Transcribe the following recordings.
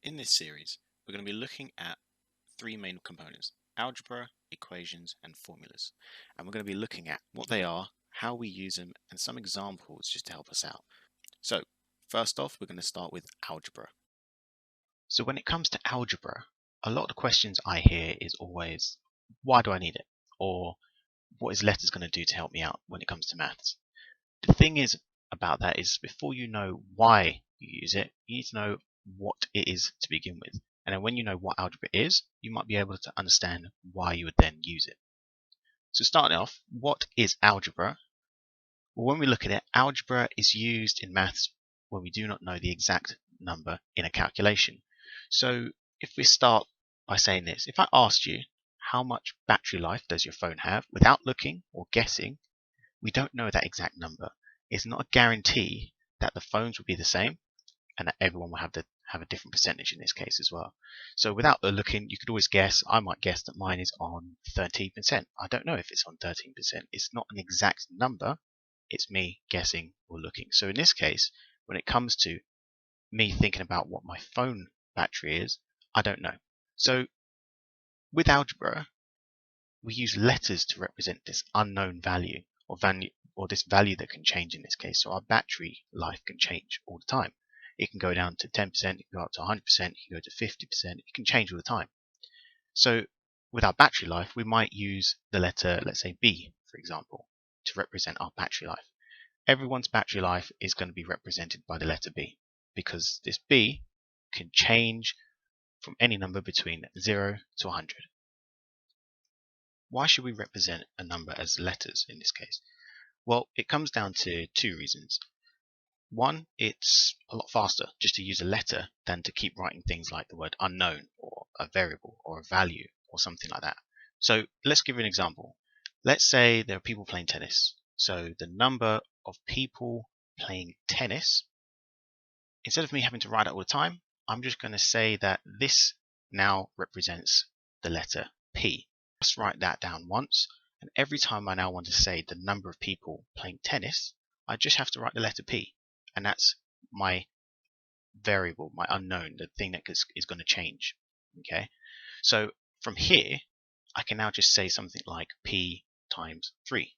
In this series, we're going to be looking at three main components: algebra, equations, and formulas. And we're going to be looking at what they are, how we use them, and some examples just to help us out. So, first off, we're going to start with algebra. So when it comes to algebra, a lot of the questions I hear is always, why do I need it? Or what is letters going to do to help me out when it comes to maths? The thing is about that is before you know why you use it, you need to know what it is to begin with. And then when you know what algebra is, you might be able to understand why you would then use it. So starting off, what is algebra? Well, when we look at it, algebra is used in maths when we do not know the exact number in a calculation. So if we start by saying this, if I asked you how much battery life does your phone have without looking or guessing, we don't know that exact number. It's not a guarantee that the phones will be the same and that everyone will have a different percentage in this case as well. So without looking, you could always guess. I might guess that mine is on 13%. I don't know if it's on 13%. It's not an exact number. It's me guessing or looking. So in this case, when it comes to me thinking about what my phone battery is, I don't know. So with algebra, we use letters to represent this unknown value or this value that can change in this case. So our battery life can change all the time. It can go down to 10%, it can go up to 100%, it can go to 50%, it can change all the time. So with our battery life, we might use the letter, let's say B, for example, to represent our battery life. Everyone's battery life is going to be represented by the letter B because this B can change from any number between 0 to 100. Why should we represent a number as letters in this case? Well, it comes down to two reasons. One, it's a lot faster just to use a letter than to keep writing things like the word unknown or a variable or a value or something like that. So let's give you an example. Let's say there are people playing tennis. So the number of people playing tennis, instead of me having to write it all the time, I'm just going to say that this now represents the letter P. Just write that down once, and every time I now want to say the number of people playing tennis, I just have to write the letter P, and that's my variable, my unknown, the thing that is going to change. Okay, so from here, I can now just say something like P times 3,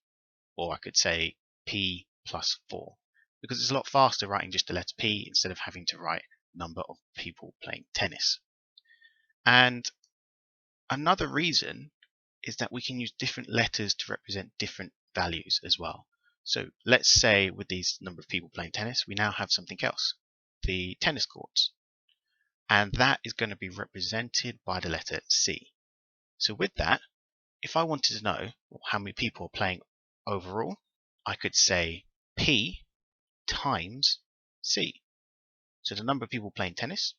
or I could say P plus 4, because it's a lot faster writing just the letter P instead of having to write number of people playing tennis. And another reason is that we can use different letters to represent different values as well. So let's say with these number of people playing tennis, we now have something else, the tennis courts. And that is going to be represented by the letter C. So with that, if I wanted to know how many people are playing overall, I could say P times C. So the number of people playing tennis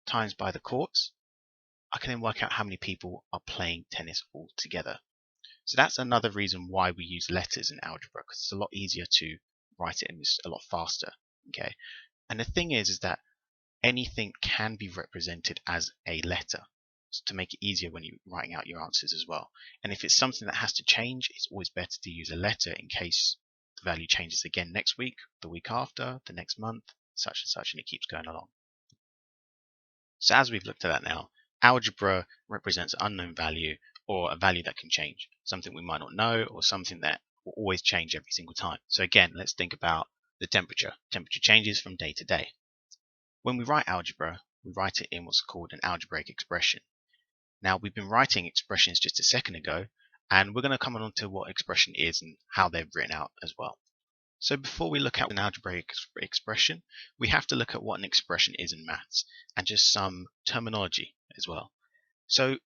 times by the courts, I can then work out how many people are playing tennis all together. So that's another reason why we use letters in algebra, because it's a lot easier to write it and it's a lot faster. Okay, and the thing is that anything can be represented as a letter to make it easier when you're writing out your answers as well. And if it's something that has to change, it's always better to use a letter in case the value changes again next week, the week after, the next month, such and such, and it keeps going along. So as we've looked at that now, algebra represents an unknown value or a value that can change, something we might not know or something that will always change every single time. So again, let's think about the temperature. Temperature changes from day to day. When we write algebra, we write it in what's called an algebraic expression. Now, we've been writing expressions just a second ago, and we're going to come on to what expression is and how they're written out as well. So before we look at an algebraic expression, we have to look at what an expression is in maths and just some terminology as well. So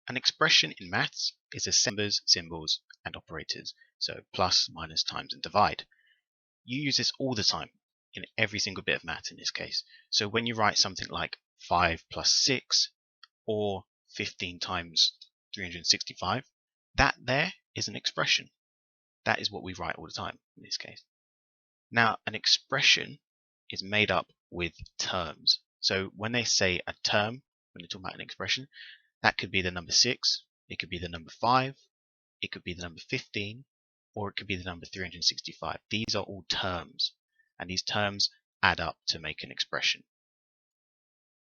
an expression in maths is a numbers, symbols, and operators. So plus, minus, times, and divide. You use this all the time in every single bit of maths in this case. So when you write something like 5 plus 6 or 15 times 365, that there is an expression. That is what we write all the time in this case. Now, an expression is made up with terms. So when they say a term, when they talk about an expression, that could be the number 6, it could be the number 5, it could be the number 15, or it could be the number 365. These are all terms, and these terms add up to make an expression.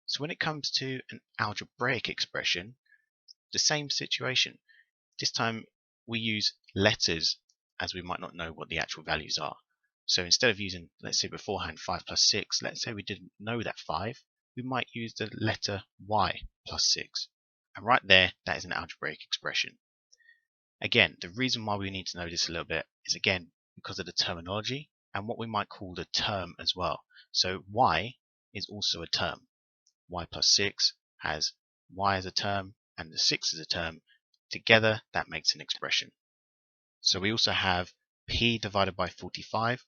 So when it comes to an algebraic expression, the same situation. This time we use letters as we might not know what the actual values are. So instead of using, let's say beforehand, 5 plus 6, let's say we didn't know that 5, we might use the letter y plus 6. And right there, that is an algebraic expression. Again, the reason why we need to know this a little bit is again because of the terminology and what we might call the term as well. So y is also a term. Y plus 6 has y as a term and the 6 as a term. Together, that makes an expression. So we also have p divided by 45,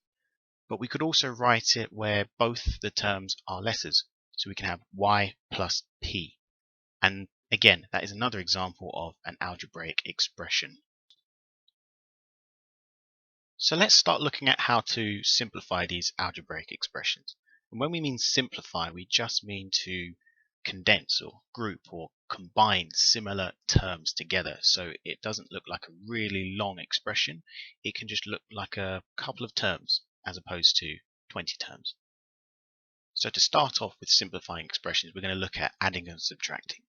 but we could also write it where both the terms are letters. So we can have y plus p. And again, that is another example of an algebraic expression. So let's start looking at how to simplify these algebraic expressions. And when we mean simplify, we just mean to condense or group or combine similar terms together so it doesn't look like a really long expression. It can just look like a couple of terms as opposed to 20 terms. So to start off with simplifying expressions, we're going to look at adding and subtracting.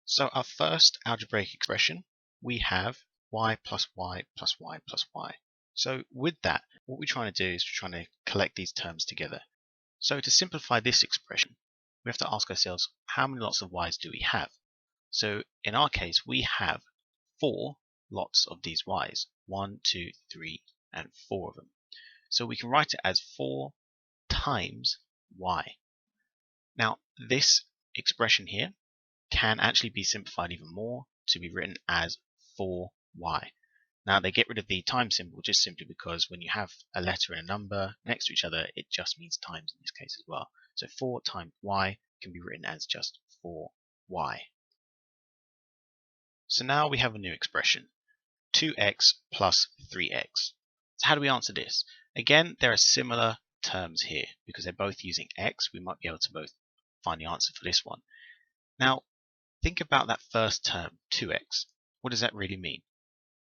So our first algebraic expression, we have y plus y plus y plus y. So with that, what we're trying to do is we're trying to collect these terms together. So to simplify this expression, we have to ask ourselves, how many lots of y's do we have? So in our case, we have 4 lots of these y's. 1, 2, 3, and 4 of them. So we can write it as 4 times y. Now, this expression here can actually be simplified even more to be written as 4y. Now they get rid of the times symbol just simply because when you have a letter and a number next to each other, it just means times in this case as well. So 4 times y can be written as just 4y. So now we have a new expression, 2x plus 3x. So how do we answer this? Again, there are similar terms here because they're both using x. We might be able to both find the answer for this one. Now, think about that first term, 2x. What does that really mean?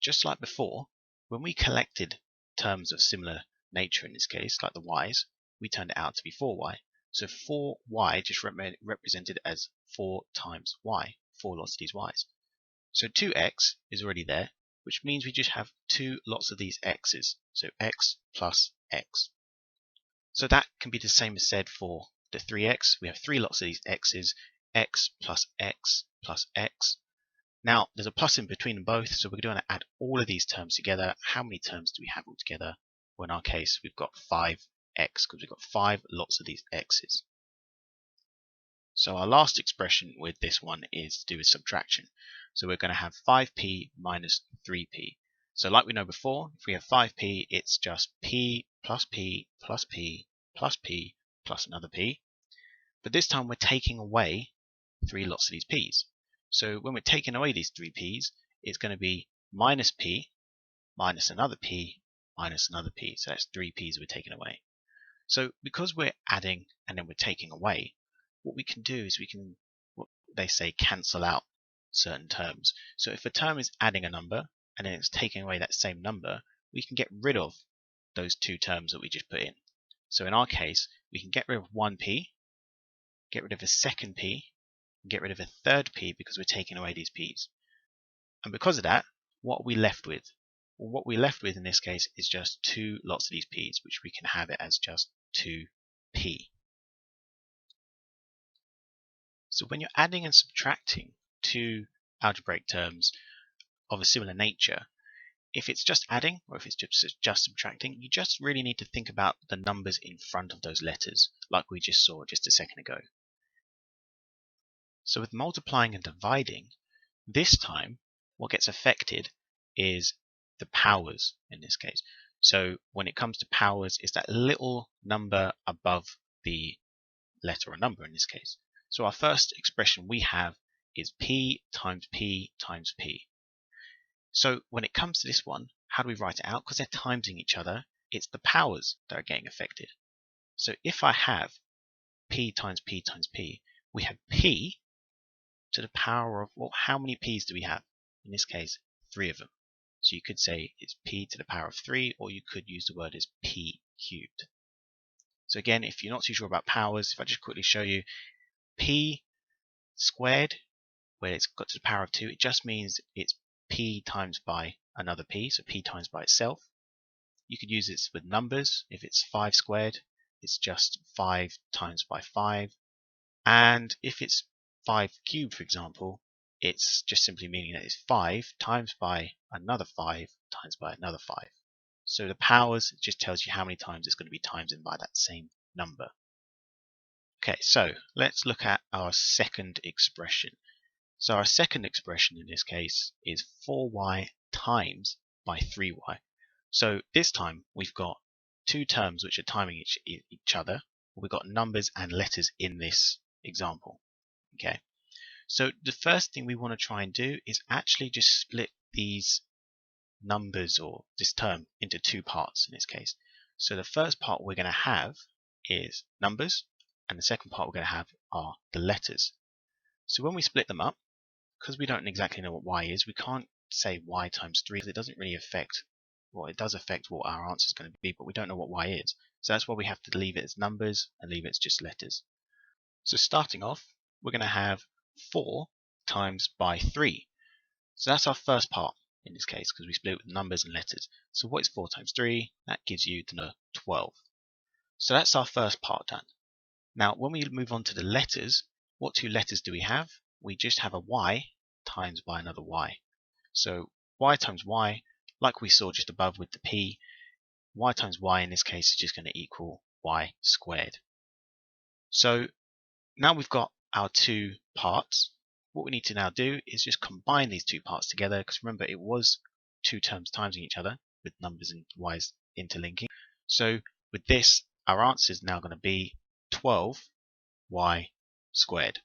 Just like before, when we collected terms of similar nature in this case, like the y's, we turned it out to be 4y. So 4y just represented as 4 times y, 4 lots of these y's. So 2x is already there, which means we just have 2 lots of these x's. So x plus x. So that can be the same as said for the 3x. We have 3 lots of these x's, x plus x plus x. Now, there's a plus in between them both, so we're going to add all of these terms together. How many terms do we have altogether? Well, in our case, we've got 5x, because we've got 5 lots of these x's. So our last expression with this one is to do with subtraction. So we're going to have 5p minus 3p. So like we know before, if we have 5p, it's just p plus p plus p plus p plus another p. But this time we're taking away 3 lots of these p's. So when we're taking away these 3 p's, it's going to be minus p, minus another p, minus another p. So that's 3 p's we're taking away. So because we're adding and then we're taking away, what we can do is we can, what they say, cancel out certain terms. So if a term is adding a number and then it's taking away that same number, we can get rid of those 2 terms that we just put in. So in our case, we can get rid of 1p, get rid of a second p, get rid of a third p because we're taking away these p's. And because of that, what are we left with? Well, what we're left with in this case is just 2 lots of these p's, which we can have it as just 2p. So when you're adding and subtracting 2 algebraic terms of a similar nature, if it's just adding or if it's just subtracting, you just really need to think about the numbers in front of those letters, like we just saw just a second ago. So with multiplying and dividing, this time what gets affected is the powers in this case. So when it comes to powers, it's that little number above the letter or number in this case. So our first expression we have is p times p times p. So when it comes to this one, how do we write it out? Because they're timesing each other, it's the powers that are getting affected. So if I have p times p times p, we have p to the power of, well, how many p's do we have? In this case, 3 of them. So you could say it's p to the power of 3, or you could use the word as p cubed. So again, if you're not too sure about powers, if I just quickly show you, p squared, where it's got to the power of 2, it just means it's p times by another p, so p times by itself. You could use this with numbers. If it's 5 squared, it's just 5 times by 5. And if it's 5 cubed, for example, it's just simply meaning that it's 5 times by another 5 times by another 5. So the powers just tells you how many times it's going to be times in by that same number. Okay, so let's look at our second expression. So our second expression in this case is 4y times by 3y. So this time we've got two terms which are timing each other. We've got numbers and letters in this example. Okay, so the first thing we want to try and do is actually just split these numbers or this term into two parts in this case. So the first part we're going to have is numbers, and the second part we're going to have are the letters. So when we split them up, because we don't exactly know what y is, we can't say y times 3 because it doesn't really affect, well, it does affect what our answer is going to be, but we don't know what y is. So that's why we have to leave it as numbers and leave it as just letters. So starting off, we're going to have 4 times by 3. So that's our first part in this case because we split it with numbers and letters. So what is 4 times 3? That gives you the number 12. So that's our first part done. Now when we move on to the letters, what two letters do we have? We just have a y times by another y. So y times y, like we saw just above with the p, y times y in this case is just going to equal y squared. So now we've got our two parts. What we need to now do is just combine these two parts together, because remember it was two terms timesing each other with numbers and y's interlinking. So with this, our answer is now going to be 12y squared.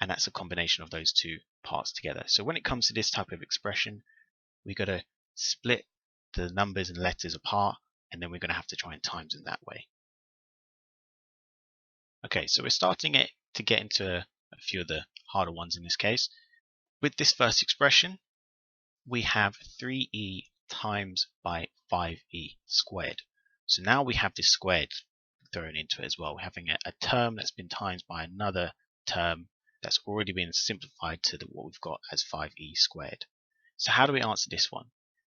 And that's a combination of those two parts together. So when it comes to this type of expression, we've got to split the numbers and letters apart, and then we're going to have to try and times them that way. Okay, so we're starting it to get into a few of the harder ones in this case. With this first expression, we have 3e times by 5e squared. So now we have this squared thrown into it as well. We're having a term that's been times by another term that's already been simplified to what we've got as 5e squared. So how do we answer this one?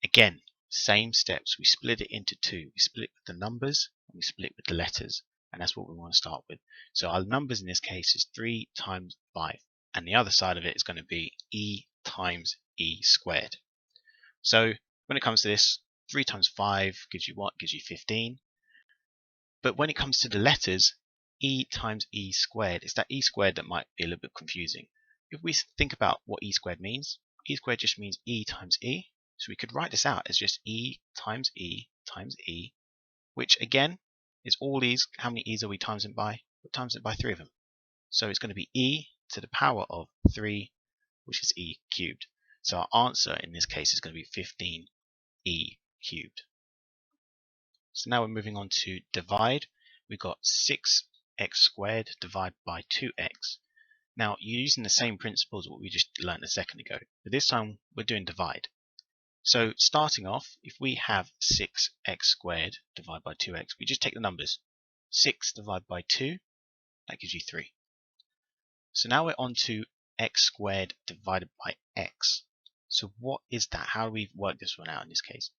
Again, same steps. We split it into two. We split it with the numbers and we split it with the letters. And that's what we want to start with. So our numbers in this case is 3 times 5. And the other side of it is going to be e times e squared. So when it comes to this, 3 times 5 gives you what? Gives you 15. But when it comes to the letters, e times e squared, it's that e squared that might be a little bit confusing. If we think about what e squared means, e squared just means e times e. So we could write this out as just e times e times e, which again is all these. How many e's are we timesing by? We're timesing by 3 of them. So it's going to be e to the power of 3, which is e cubed. So our answer in this case is going to be 15e cubed. So now we're moving on to divide. We've got 6x squared divided by 2x. Now you're using the same principles what we just learned a second ago, but this time we're doing divide. So starting off, if we have 6x squared divided by 2x, we just take the numbers. 6 divided by 2, that gives you 3. So now we're on to x squared divided by x. So what is that? How do we work this one out in this case?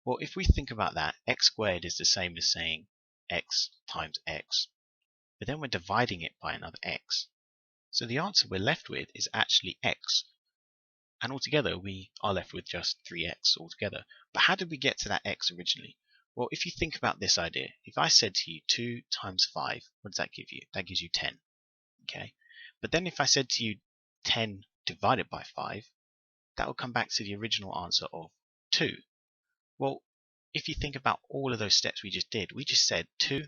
Well, if we think about that, x squared is the same as saying x times x, but then we're dividing it by another x. So the answer we're left with is actually x. And altogether we are left with just 3x altogether. But how did we get to that x originally? Well, if you think about this idea, if I said to you 2 times 5, what does that give you? That gives you 10. Okay. But then if I said to you 10 divided by 5, that would come back to the original answer of 2. Well, if you think about all of those steps we just did, we just said 2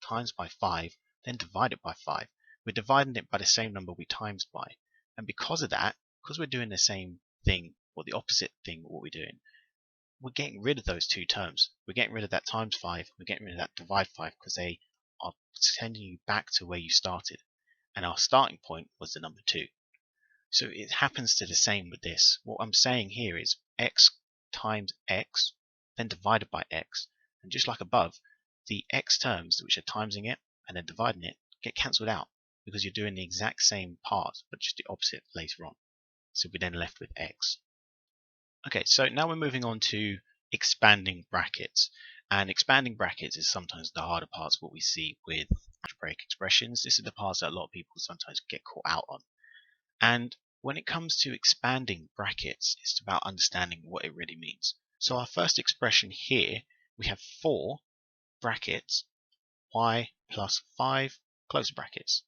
times by 5, then divided by 5. We're dividing it by the same number we times by. And because of that, because we're doing the same thing, or the opposite thing what we're doing, we're getting rid of those two terms. We're getting rid of that times 5, we're getting rid of that divide 5, because they are sending you back to where you started. And our starting point was the number 2. So it happens to the same with this. What I'm saying here is x times x, then divided by x. And just like above, the x terms which are timesing it and then dividing it get cancelled out. because you're doing the exact same part but just the opposite later on. So we're then left with x. Okay, so now we're moving on to expanding brackets. And expanding brackets is sometimes the harder parts, what we see with algebraic expressions. This is the parts that a lot of people sometimes get caught out on. And when it comes to expanding brackets, it's about understanding what it really means. So our first expression here, we have 4 brackets, y plus 5, close brackets.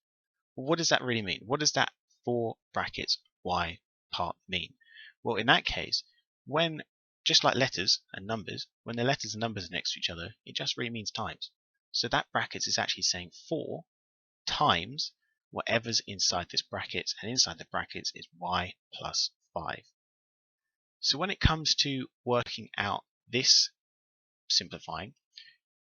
Well, what does that really mean? What does that 4 brackets y part mean? Well, in that case, when, just like letters and numbers, when the letters and numbers are next to each other, it just really means times. So that brackets is actually saying 4 times whatever's inside this bracket, and inside the brackets is y plus 5. So when it comes to working out this simplifying,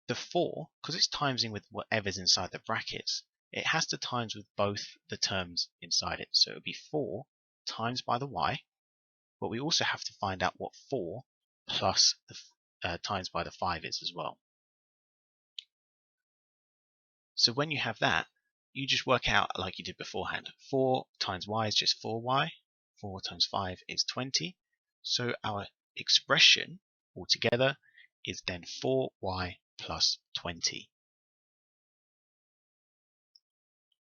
the 4, because it's timesing with whatever's inside the brackets, it has to times with both the terms inside it. So it would be 4 times by the y, but we also have to find out what 4 plus the times by the 5 is as well. So when you have that, you just work out like you did beforehand. 4 times y is just 4y. 4 times 5 is 20. So our expression altogether is then 4y plus 20.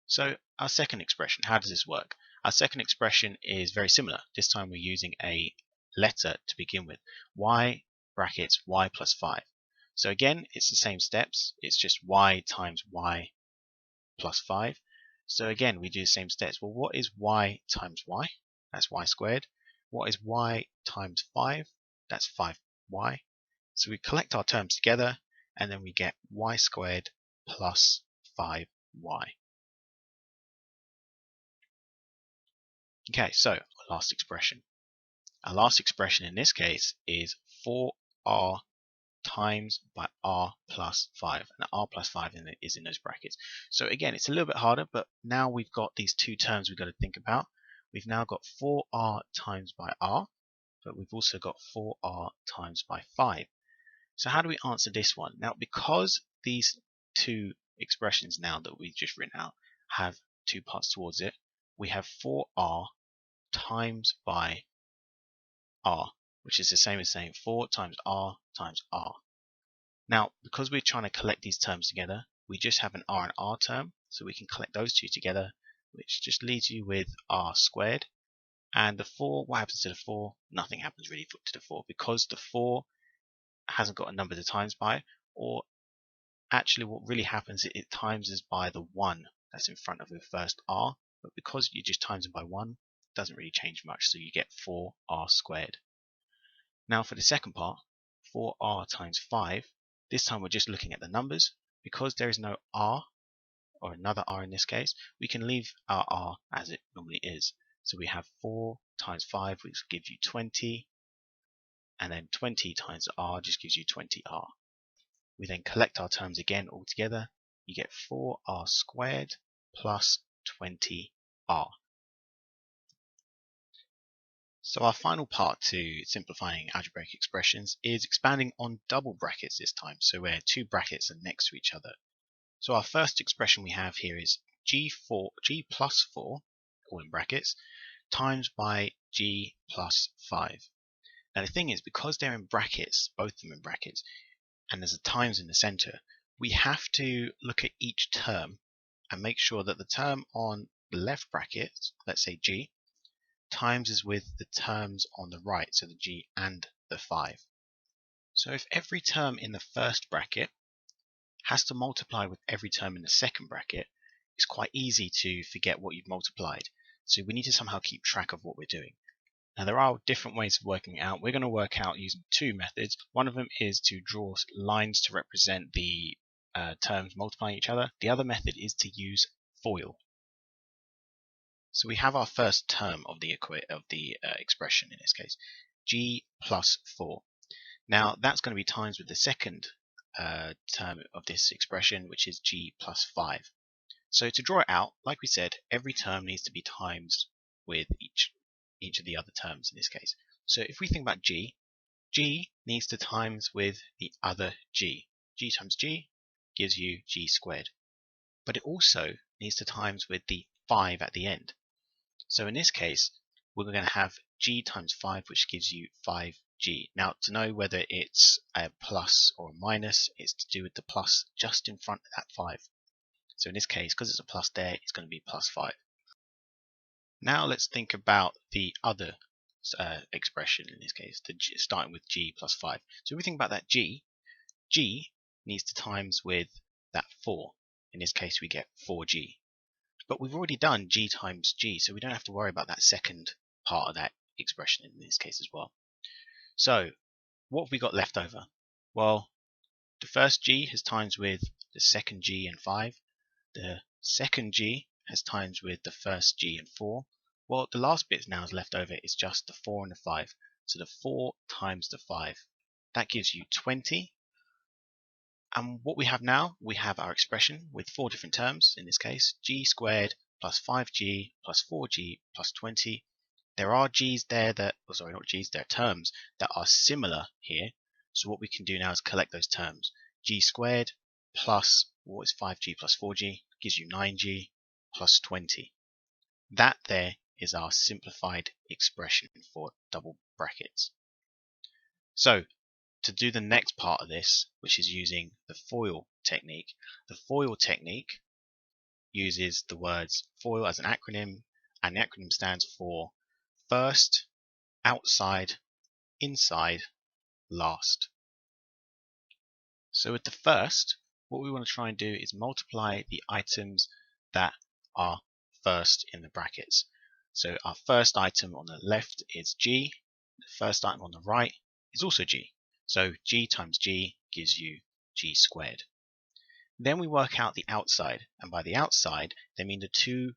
So our second expression, how does this work? Our second expression is very similar. This time we're using a letter to begin with. Y brackets y plus 5. So again, it's the same steps. It's just y times y plus 5. So again, we do the same steps. Well, what is y times y? That's y squared. What is y times 5? That's 5y. So we collect our terms together, and then we get y squared plus 5y. Okay, so our last expression. Our last expression in this case is 4r times by r plus 5. And r plus 5 is in those brackets. So again, it's a little bit harder, but now we've got these two terms we've got to think about. We've now got 4r times by r, but we've also got 4r times by 5. So how do we answer this one? Now, because these two expressions now that we've just written out have two parts towards it, we have 4r times by r, which is the same as saying 4 times r times r. Now, because we're trying to collect these terms together, we just have an r and r term, so we can collect those two together, which just leaves you with r squared. And the 4, what happens to the 4? Nothing happens really to the 4, because the 4 hasn't got a number to times by, or actually what really happens is it times is by the 1 that's in front of the first r, but because you just times it by 1, it doesn't really change much, so you get 4r squared. Now for the second part, 4r times 5, this time we're just looking at the numbers. Because there is no r, or another r in this case, we can leave our r as it normally is. So we have 4 times 5, which gives you 20, and then 20 times r just gives you 20r. We then collect our terms again all together. You get 4r squared plus 20r. So our final part to simplifying algebraic expressions is expanding on double brackets this time, so where two brackets are next to each other. So our first expression we have here is g plus 4, all in brackets, times by g plus 5. Now the thing is, because they're in brackets, both of them in brackets, and there's a times in the center, we have to look at each term and make sure that the term on the left bracket, let's say g, times is with the terms on the right, so the g and the 5. So if every term in the first bracket has to multiply with every term in the second bracket, it's quite easy to forget what you've multiplied. So we need to somehow keep track of what we're doing. Now there are different ways of working it out. We're going to work out using two methods. One of them is to draw lines to represent the terms multiplying each other. The other method is to use FOIL. So we have our first term of the expression in this case, g plus 4. Now that's going to be times with the second term of this expression, which is g plus 5. So to draw it out, like we said, every term needs to be times with each of the other terms in this case. So if we think about g needs to times with the other g. G times g gives you g squared. But it also needs to times with the 5 at the end. So in this case, we're going to have g times 5, which gives you 5g. Now, to know whether it's a plus or a minus, it's to do with the plus just in front of that 5. So in this case, because it's a plus there, it's going to be plus 5. Now let's think about the other expression in this case, starting with g plus 5. So if we think about that g needs to times with that 4. In this case, we get 4g. But we've already done g times g, so we don't have to worry about that second part of that expression in this case as well. So what have we got left over? Well, the first g has times with the second g and 5. The second g has times with the first g and 4. Well, the last bit now is left over is just the 4 and the 5. So the 4 times the 5. That gives you 20. And what we have now, we have our expression with 4 different terms, in this case, g squared plus 5g plus 4g plus 20. There are g's there that, oh sorry, not g's, there are terms that are similar here. So what we can do now is collect those terms. G squared plus, what is 5g plus 4g, gives you 9g plus 20. That there is our simplified expression for double brackets. So to do the next part of this, which is using the FOIL technique, the FOIL technique uses the words FOIL as an acronym, and the acronym stands for first, outside, inside, last. So with the first, what we want to try and do is multiply the items that are first in the brackets. So our first item on the left is g, the first item on the right is also g. So g times g gives you g squared. Then we work out the outside, and by the outside they mean the two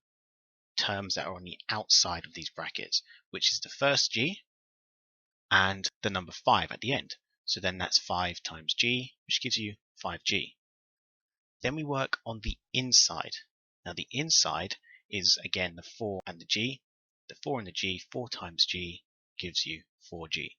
terms that are on the outside of these brackets, which is the first g and the number 5 at the end. So then that's 5 times g, which gives you 5g. Then we work on the inside. Now the inside is again the 4 and the g. The 4 and the g, 4 times g gives you 4g.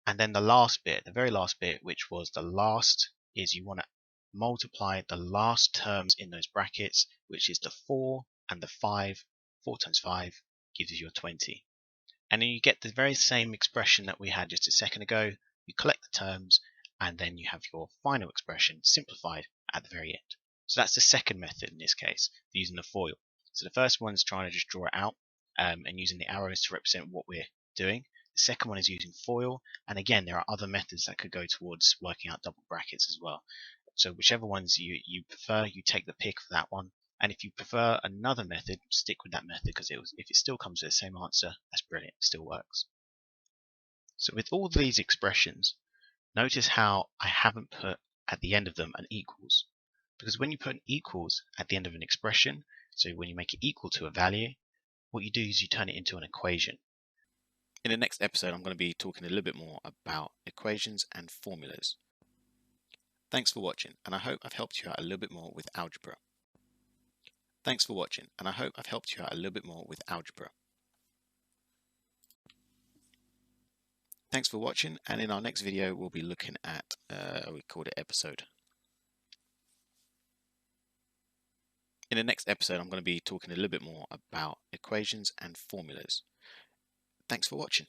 And then the last bit, the very last bit, which was the last, is you want to multiply the last terms in those brackets, which is the 4 and the 5. 4 times 5 gives you your 20. And then you get the very same expression that we had just a second ago. You collect the terms, and then you have your final expression simplified at the very end. So that's the second method in this case, using the FOIL. So the first one is trying to just draw it out and using the arrows to represent what we're doing. The second one is using FOIL, and again there are other methods that could go towards working out double brackets as well. So whichever ones you prefer, you take the pick for that one. And if you prefer another method, stick with that method, because if it still comes to the same answer, that's brilliant, it still works. So with all these expressions, notice how I haven't put at the end of them an equals. Because when you put an equals at the end of an expression, so when you make it equal to a value, what you do is you turn it into an equation. In the next episode, I'm going to be talking a little bit more about equations and formulas. Thanks for watching, and I hope I've helped you out a little bit more with algebra. Thanks for watching, and I hope I've helped you out a little bit more with algebra. Thanks for watching, and in our next video, we'll be looking at, we called it episode. In the next episode, I'm going to be talking a little bit more about equations and formulas. Thanks for watching.